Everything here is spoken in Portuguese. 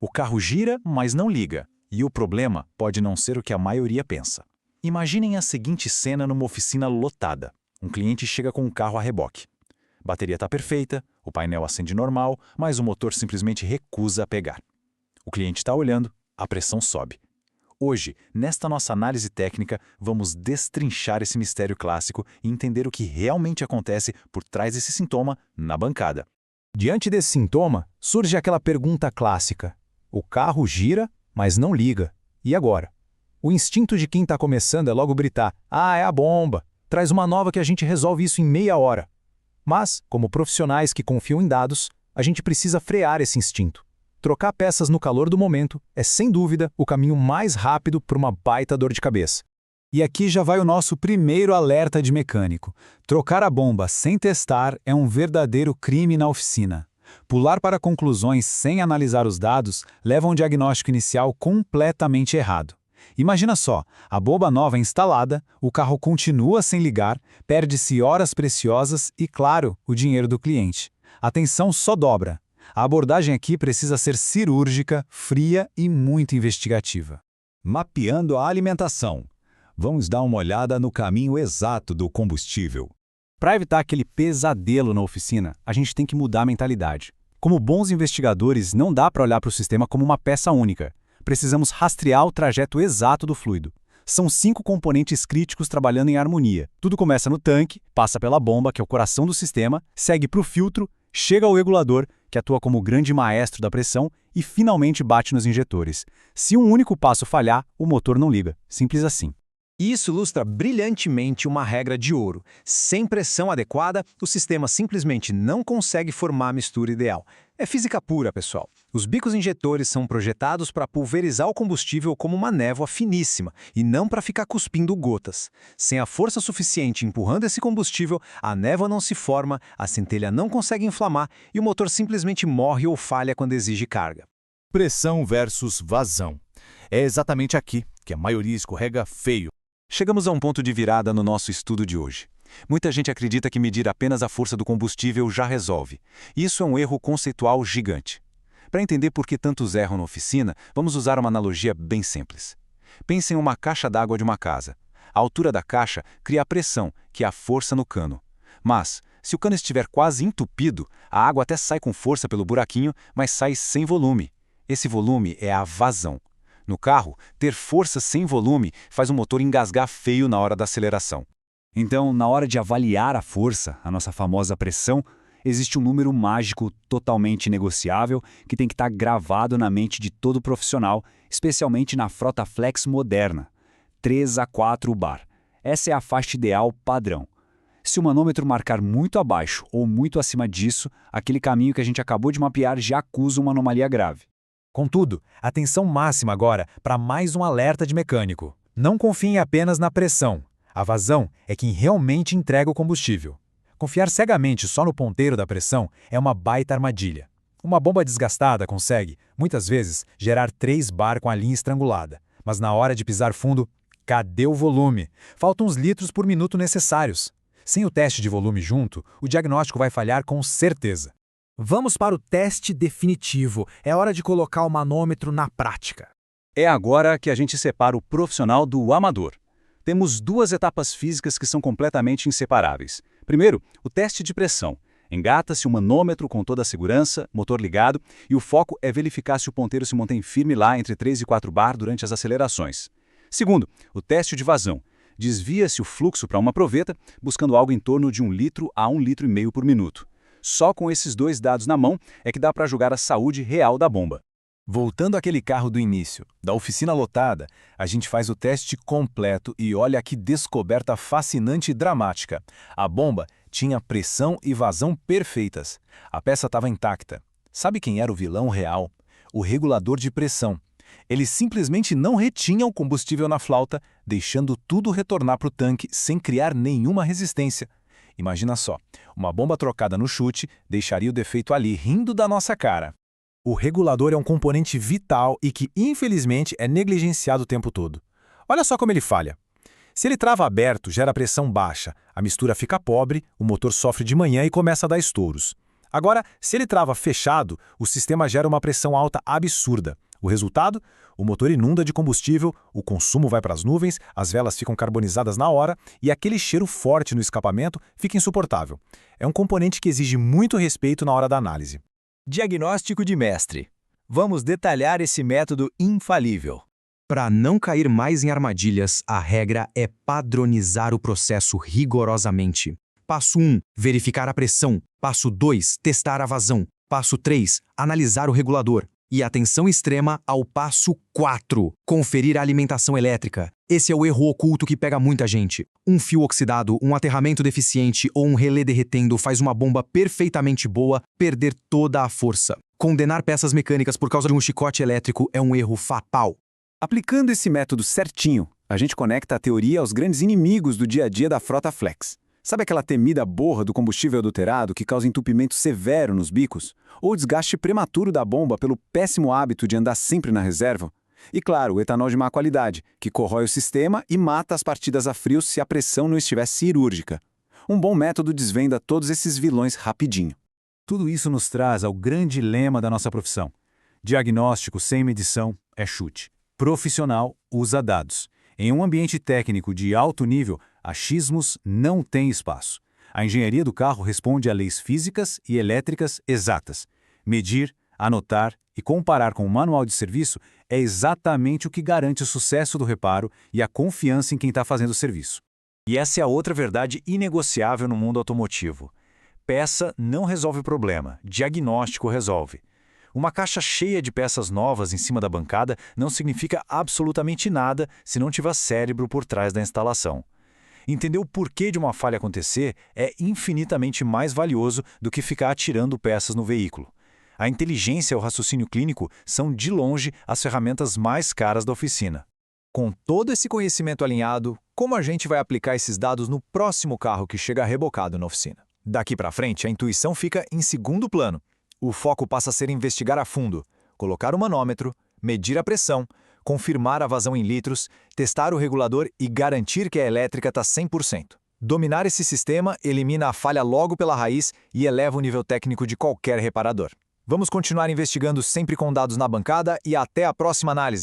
O carro gira, mas não liga. E o problema pode não ser o que a maioria pensa. Imaginem a seguinte cena numa oficina lotada. Um cliente chega com um carro a reboque. A bateria está perfeita, o painel acende normal, mas o motor simplesmente recusa a pegar. O cliente está olhando, a pressão sobe. Hoje, nesta nossa análise técnica, vamos destrinchar esse mistério clássico e entender o que realmente acontece por trás desse sintoma na bancada. Diante desse sintoma, surge aquela pergunta clássica. O carro gira, mas não liga. E agora? O instinto de quem está começando é logo gritar: "Ah, é a bomba! Traz uma nova que a gente resolve isso em meia hora." Mas, como profissionais que confiam em dados, a gente precisa frear esse instinto. Trocar peças no calor do momento é, sem dúvida, o caminho mais rápido para uma baita dor de cabeça. E aqui já vai o nosso primeiro alerta de mecânico. Trocar a bomba sem testar é um verdadeiro crime na oficina. Pular para conclusões sem analisar os dados leva a um diagnóstico inicial completamente errado. Imagina só, a bomba nova instalada, o carro continua sem ligar, perde-se horas preciosas e, claro, o dinheiro do cliente. A tensão só dobra. A abordagem aqui precisa ser cirúrgica, fria e muito investigativa. Mapeando a alimentação. Vamos dar uma olhada no caminho exato do combustível. Para evitar aquele pesadelo na oficina, a gente tem que mudar a mentalidade. Como bons investigadores, não dá para olhar para o sistema como uma peça única. Precisamos rastrear o trajeto exato do fluido. São 5 componentes críticos trabalhando em harmonia. Tudo começa no tanque, passa pela bomba, que é o coração do sistema, segue para o filtro, chega ao regulador, que atua como o grande maestro da pressão, e finalmente bate nos injetores. Se um único passo falhar, o motor não liga. Simples assim. Isso ilustra brilhantemente uma regra de ouro. Sem pressão adequada, o sistema simplesmente não consegue formar a mistura ideal. É física pura, pessoal. Os bicos injetores são projetados para pulverizar o combustível como uma névoa finíssima, e não para ficar cuspindo gotas. Sem a força suficiente empurrando esse combustível, a névoa não se forma, a centelha não consegue inflamar e o motor simplesmente morre ou falha quando exige carga. Pressão versus vazão. É exatamente aqui que a maioria escorrega feio. Chegamos a um ponto de virada no nosso estudo de hoje. Muita gente acredita que medir apenas a força do combustível já resolve. Isso é um erro conceitual gigante. Para entender por que tantos erram na oficina, vamos usar uma analogia bem simples. Pense em uma caixa d'água de uma casa. A altura da caixa cria a pressão, que é a força no cano. Mas, se o cano estiver quase entupido, a água até sai com força pelo buraquinho, mas sai sem volume. Esse volume é a vazão. No carro, ter força sem volume faz o motor engasgar feio na hora da aceleração. Então, na hora de avaliar a força, a nossa famosa pressão, existe um número mágico totalmente negociável que tem que estar gravado na mente de todo profissional, especialmente na frota flex moderna. 3 a 4 bar. Essa é a faixa ideal padrão. Se o manômetro marcar muito abaixo ou muito acima disso, aquele caminho que a gente acabou de mapear já acusa uma anomalia grave. Contudo, atenção máxima agora para mais um alerta de mecânico. Não confiem apenas na pressão. A vazão é quem realmente entrega o combustível. Confiar cegamente só no ponteiro da pressão é uma baita armadilha. Uma bomba desgastada consegue, muitas vezes, gerar 3 bar com a linha estrangulada. Mas na hora de pisar fundo, cadê o volume? Faltam uns litros por minuto necessários. Sem o teste de volume junto, o diagnóstico vai falhar com certeza. Vamos para o teste definitivo. É hora de colocar o manômetro na prática. É agora que a gente separa o profissional do amador. Temos 2 etapas físicas que são completamente inseparáveis. Primeiro, o teste de pressão. Engata-se o manômetro com toda a segurança, motor ligado, e o foco é verificar se o ponteiro se mantém firme lá entre 3 e 4 bar durante as acelerações. Segundo, o teste de vazão. Desvia-se o fluxo para uma proveta, buscando algo em torno de 1 litro a 1,5 litro por minuto. Só com esses 2 dados na mão é que dá para julgar a saúde real da bomba. Voltando àquele carro do início, da oficina lotada, a gente faz o teste completo e olha que descoberta fascinante e dramática. A bomba tinha pressão e vazão perfeitas. A peça estava intacta. Sabe quem era o vilão real? O regulador de pressão. Ele simplesmente não retinha o combustível na flauta, deixando tudo retornar para o tanque sem criar nenhuma resistência. Imagina só, uma bomba trocada no chute deixaria o defeito ali rindo da nossa cara. O regulador é um componente vital e que, infelizmente, é negligenciado o tempo todo. Olha só como ele falha. Se ele trava aberto, gera pressão baixa, a mistura fica pobre, o motor sofre de manhã e começa a dar estouros. Agora, se ele trava fechado, o sistema gera uma pressão alta absurda. O resultado? O motor inunda de combustível, o consumo vai para as nuvens, as velas ficam carbonizadas na hora e aquele cheiro forte no escapamento fica insuportável. É um componente que exige muito respeito na hora da análise. Diagnóstico de mestre. Vamos detalhar esse método infalível. Para não cair mais em armadilhas, a regra é padronizar o processo rigorosamente. Passo 1, verificar a pressão. Passo 2, testar a vazão. Passo 3, analisar o regulador. E atenção extrema ao passo 4, conferir a alimentação elétrica. Esse é o erro oculto que pega muita gente. Um fio oxidado, um aterramento deficiente ou um relé derretendo faz uma bomba perfeitamente boa perder toda a força. Condenar peças mecânicas por causa de um chicote elétrico é um erro fatal. Aplicando esse método certinho, a gente conecta a teoria aos grandes inimigos do dia a dia da frota flex. Sabe aquela temida borra do combustível adulterado que causa entupimento severo nos bicos? Ou desgaste prematuro da bomba pelo péssimo hábito de andar sempre na reserva? E claro, o etanol de má qualidade, que corrói o sistema e mata as partidas a frio se a pressão não estiver cirúrgica. Um bom método desvenda todos esses vilões rapidinho. Tudo isso nos traz ao grande lema da nossa profissão. Diagnóstico sem medição é chute. Profissional usa dados. Em um ambiente técnico de alto nível, achismos não têm espaço. A engenharia do carro responde a leis físicas e elétricas exatas. Medir, anotar e comparar com o manual de serviço é exatamente o que garante o sucesso do reparo e a confiança em quem está fazendo o serviço. E essa é a outra verdade inegociável no mundo automotivo. Peça não resolve o problema, diagnóstico resolve. Uma caixa cheia de peças novas em cima da bancada não significa absolutamente nada se não tiver cérebro por trás da instalação. Entender o porquê de uma falha acontecer é infinitamente mais valioso do que ficar atirando peças no veículo. A inteligência e o raciocínio clínico são, de longe, as ferramentas mais caras da oficina. Com todo esse conhecimento alinhado, como a gente vai aplicar esses dados no próximo carro que chega rebocado na oficina? Daqui para frente, a intuição fica em segundo plano. O foco passa a ser investigar a fundo, colocar o manômetro, medir a pressão, confirmar a vazão em litros, testar o regulador e garantir que a elétrica está 100%. Dominar esse sistema elimina a falha logo pela raiz e eleva o nível técnico de qualquer reparador. Vamos continuar investigando sempre com dados na bancada e até a próxima análise.